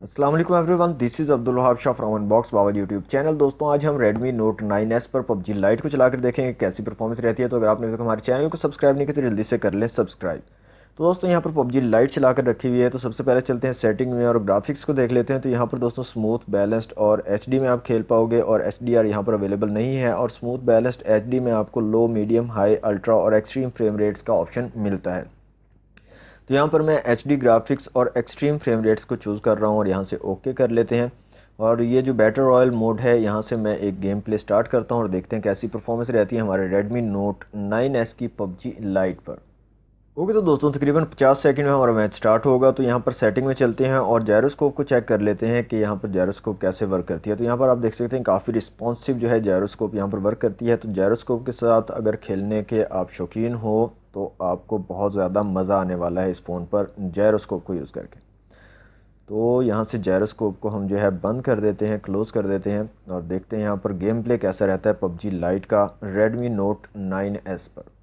अस्सलाम वालेकुम everyone, this is Abdul Wahab Shah from unbox Bawal YouTube channel. दोस्तों आज हम Redmi Note 9S पर PUBG लाइट को चलाकर देखेंगे कैसी परफॉर्मेंस रहती है। तो अगर आपने अभी तक हमारे चैनल को सब्सक्राइब नहीं किया तो जल्दी से कर लें सब्सक्राइब। तो दोस्तों यहाँ पर PUBG लाइट चलाकर रखी हुई है। तो सबसे पहले चलते हैं सेटिंग में और ग्राफिक्स को देख लेते हैं। तो यहाँ पर दोस्तों स्मूथ बैलेंस्ड और HD में आप खेल पाओगे और HDR यहाँ पर अवेलेबल नहीं है। और स्मूथ बैलेंस्ड HD में आपको लो, मीडियम, हाई, अल्ट्रा और एक्सट्रीम फ्रेम रेट्स का ऑप्शन मिलता है। तो यहाँ पर मैं HD ग्राफिक्स और एक्सट्रीम फ्रेम रेट्स को चूज़ कर रहा हूँ और यहाँ से ओके कर लेते हैं। और ये जो बैटल रॉयल मोड है, यहाँ से मैं एक गेम प्ले स्टार्ट करता हूँ और देखते हैं कैसी परफॉर्मेंस रहती है हमारे Redmi Note 9S की PUBG लाइट पर। ओके, तो दोस्तों तकरीबन 50 सेकंड में हमारा मैच स्टार्ट होगा। तो यहाँ पर सेटिंग में चलते हैं और जायरोस्कोप को चेक कर लेते हैं कि यहाँ पर जायरोस्कोप कैसे वर्क करती है। तो यहाँ पर आप देख सकते हैं काफ़ी रिस्पॉन्सिव जो है जायरोस्कोप यहाँ पर वर्क करती है। तो जायरोस्कोप के साथ अगर खेलने के आप शौकीन हो तो आपको बहुत ज़्यादा मज़ा आने वाला है इस फ़ोन पर जायरोस्कोप को यूज़ करके। तो यहाँ से जायरोस्कोप को हम जो है बंद कर देते हैं, क्लोज़ कर देते हैं और देखते हैं यहाँ पर गेम प्ले कैसा रहता है PUBG लाइट का Redmi Note 9S पर।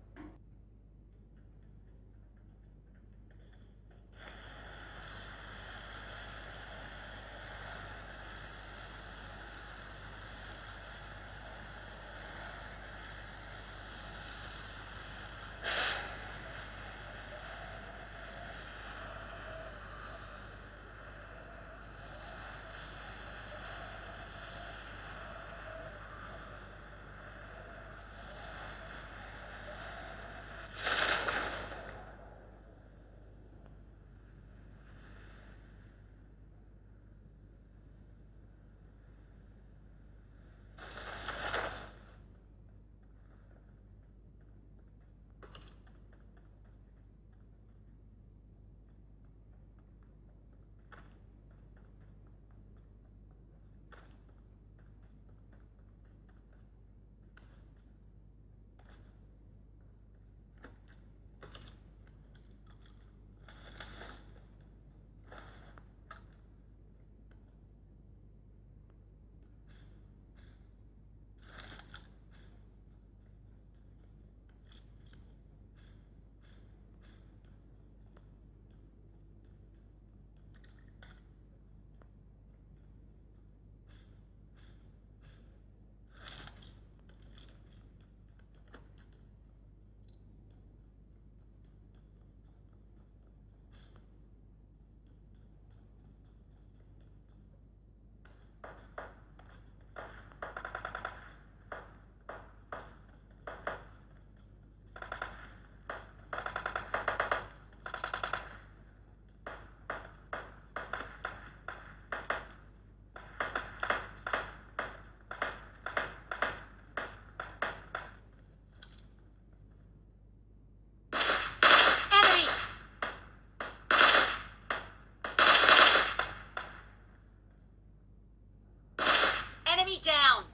Enemy! Enemy down!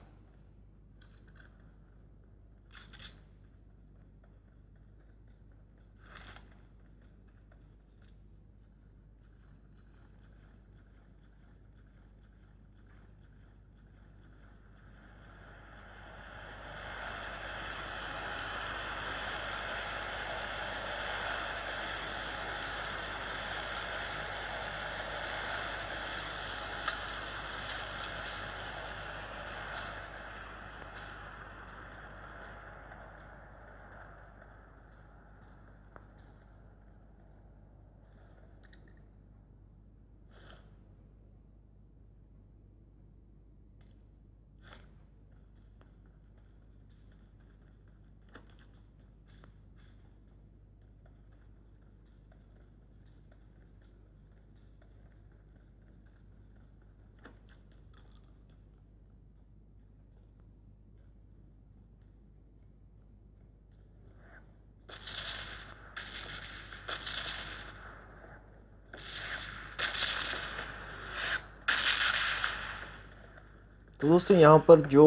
तो दोस्तों यहाँ पर जो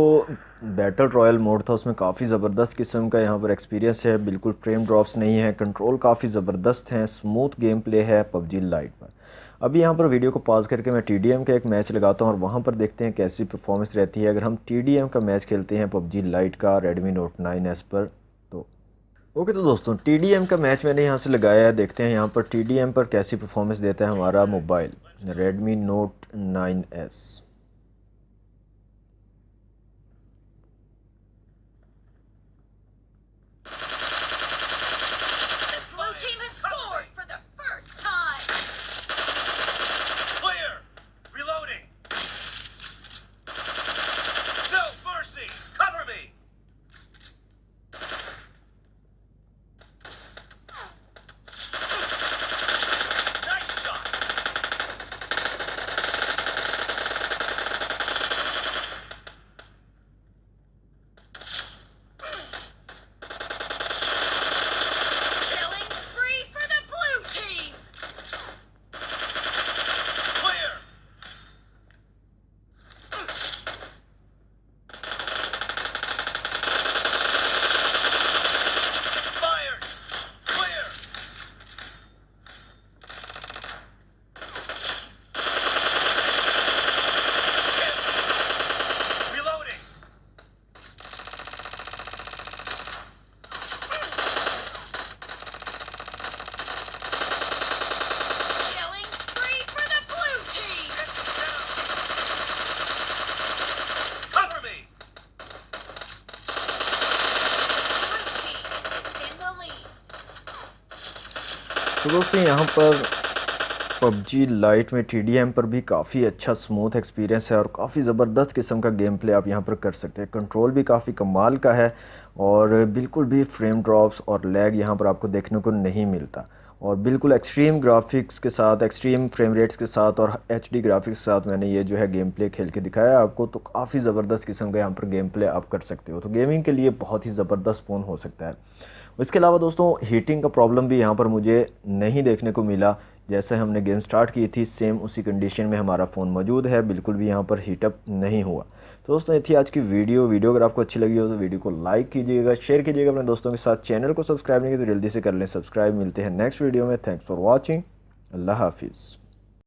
बैटल रॉयल मोड था उसमें काफ़ी ज़बरदस्त किस्म का यहाँ पर एक्सपीरियंस है। बिल्कुल फ्रेम ड्रॉप्स नहीं है, कंट्रोल काफ़ी ज़बरदस्त हैं, स्मूथ गेम प्ले है PUBG लाइट पर। अभी यहाँ पर वीडियो को पॉज करके मैं TDM का एक मैच लगाता हूँ और वहाँ पर देखते हैं कैसी परफॉर्मेंस रहती है अगर हम TDM का मैच खेलते हैं PUBG लाइट का Redmi Note 9S पर। तो ओके तो दोस्तों TDM का मैच मैंने यहाँ से लगाया है, देखते हैं यहाँ पर TDM पर कैसी परफॉर्मेंस देता है हमारा mobile Redmi Note 9S। Blue team has scored for the first time. Clear! Reloading! No mercy! Cover me! Nice shot! Killing spree for the blue team. Clear! Expired! Clear! Hit! Reloading! Killing spree for the blue team. Cover me! Blue team is in the lead. तो दोस्तों यहाँ पर PUBG light में TDM पर भी काफ़ी अच्छा smooth experience है और काफ़ी ज़बरदस्त किस्म का गेम प्ले आप यहाँ पर कर सकते हैं। कंट्रोल भी काफ़ी कमाल का है और बिल्कुल भी फ्रेम ड्रॉप्स और लैग यहाँ पर आपको देखने को नहीं मिलता और बिल्कुल एक्सट्रीम ग्राफिक्स के साथ, एक्सट्रीम फ्रेम रेट्स के साथ और HD ग्राफिक्स के साथ मैंने ये जो है गेम प्ले खेल के दिखाया आपको। तो काफ़ी ज़बरदस्त किस्म का यहाँ पर गेम प्ले आप कर सकते हो, तो गेमिंग के लिए बहुत ही ज़बरदस्त फ़ोन हो सकता है। इसके अलावा दोस्तों हीटिंग का प्रॉब्लम भी यहाँ पर मुझे नहीं देखने को मिला। जैसे हमने गेम स्टार्ट की थी सेम उसी कंडीशन में हमारा फ़ोन मौजूद है, बिल्कुल भी यहाँ पर हीटअप नहीं हुआ। तो दोस्तों ये थी आज की वीडियो अगर आपको अच्छी लगी हो तो वीडियो को लाइक कीजिएगा, शेयर कीजिएगा अपने दोस्तों के साथ। चैनल को सब्सक्राइब नहीं किया तो जल्दी से कर लें सब्सक्राइब। मिलते हैं नेक्स्ट वीडियो में। Thanks for watching. अल्लाह हाफिज़।